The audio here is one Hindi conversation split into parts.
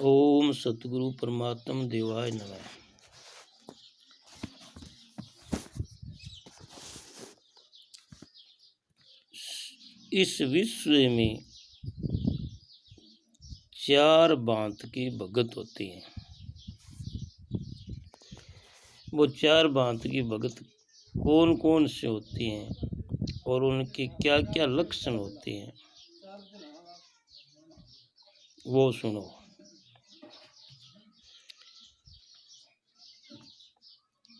ओम सतगुरु परमात्म देवाय नमः। इस विश्व में चार भांत के भगत होते हैं। वो चार भांत के भगत कौन कौन से होते हैं और उनके क्या क्या लक्षण होते हैं वो सुनो।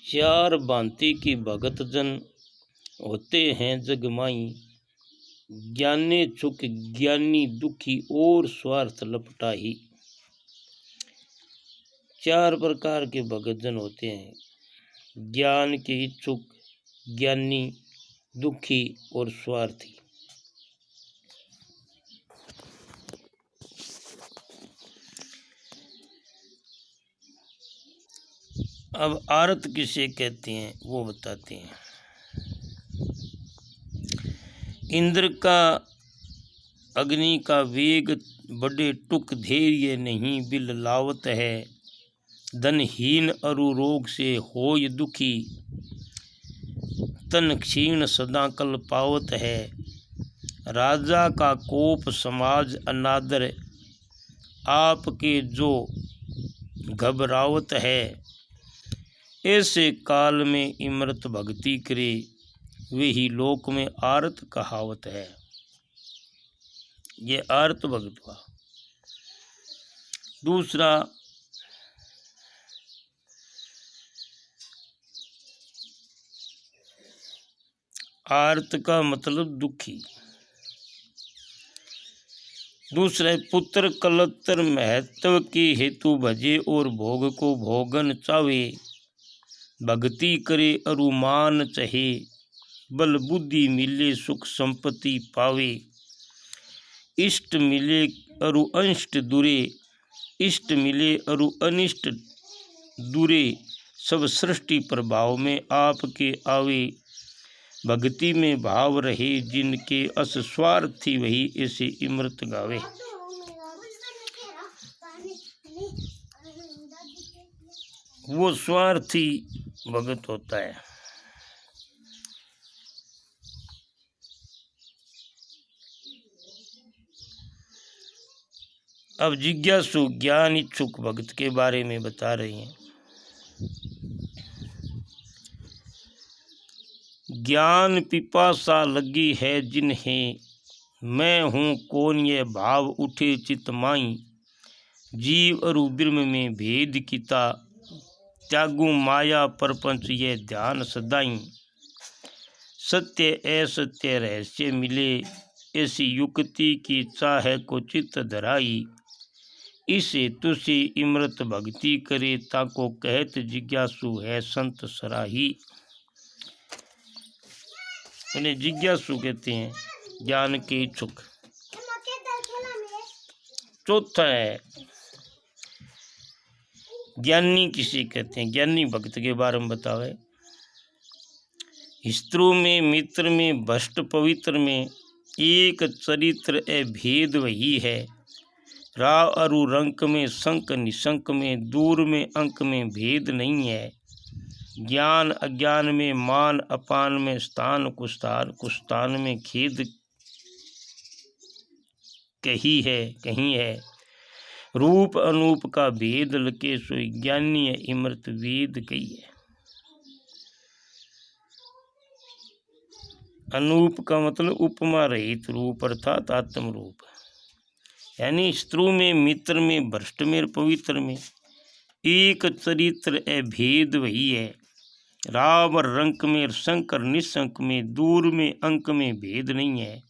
चार भांति के भगत जन होते हैं जगमाई, ज्ञाने चुक ज्ञानी दुखी और स्वार्थ लपटाही। चार प्रकार के भगत जन होते हैं, ज्ञान के इच्छुक, ज्ञानी, दुखी और स्वार्थी। अब आरत किसे कहते हैं वो बताते हैं। इंद्र का अग्नि का वेग बड़े टुक धैर्य नहीं बिल लावत है। धनहीन अरु रोग से होय दुखी, तन क्षीण सदा कल पावत है। राजा का कोप समाज अनादर, आपके जो घबरावत है। ऐसे काल में इमरत भक्ति करे, वही लोक में आरत कहावत है। ये आरत भगत हुआ। दूसरा, आरत का मतलब दुखी। दूसरा, पुत्र कलत्र महत्व के हेतु भजे और भोग को भोगन चावे। भक्ति करे अरुमान चहे, बल बुद्धि मिले सुख संपत्ति पावे। इष्ट मिले अरु अनिष्ट दूरे, इष्ट मिले अरु अनिष्ट दूरे। सब सृष्टि प्रभाव में आपके आवे। भक्ति में भाव रहे जिनके अस स्वार्थी, वही ऐसे इमृत गावे। वो स्वार्थी भगत होता है। अब जिज्ञासु ज्ञान इच्छुक भक्त के बारे में बता रही हैं। ज्ञान पिपासा लगी है जिन्हें, मैं हूँ कौन ये भाव उठे चित माई। जीव अरु ब्रह्म में भेद किता, त्यागु माया परपंच ये ध्यान सदाई। सत्य असत्य रहस्य मिले, ऐसी युक्ति की चाहे को चित्त धराई। इसे तुसी इमृत भक्ति करे, ताको कहत जिज्ञासु है संत सराही। उन्हें जिज्ञासु कहते हैं, ज्ञान के इच्छुक। चौथा है ज्ञानी किसे कहते हैं। ज्ञानी भक्त के बारे में बतावे। स्त्रु में मित्र में भ्रष्ट पवित्र में, एक चरित्र भेद वही है। राव अरु रंक में संक निशंक में, दूर में अंक में भेद नहीं है। ज्ञान अज्ञान में, मान अपान में, स्थान कुस्थान में खेद कहीं है। रूप अनूप का भेद लके, सोई ज्ञानी है इमृत वेद कही है। अनूप का मतलब उपमा रहित रूप अर्थात आत्म रूप। यानी स्त्रु में मित्र में भ्रष्ट में पवित्र में, एक चरित्र भेद वही है। राव और रंक में, शंकर निशंक में, दूर में अंक में भेद नहीं है।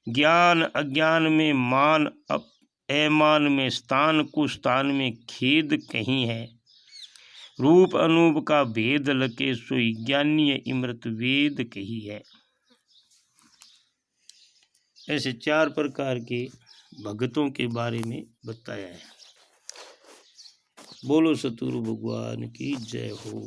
ज्ञान अज्ञान में, मान अमान में, स्थान कुस्थान में खेद कहीं है। रूप अनूप का भेद लके, सोई ज्ञानी इमृत वेद कही है। ऐसे चार प्रकार के भगतों के बारे में बताया है। बोलो सतगुरु भगवान की जय हो।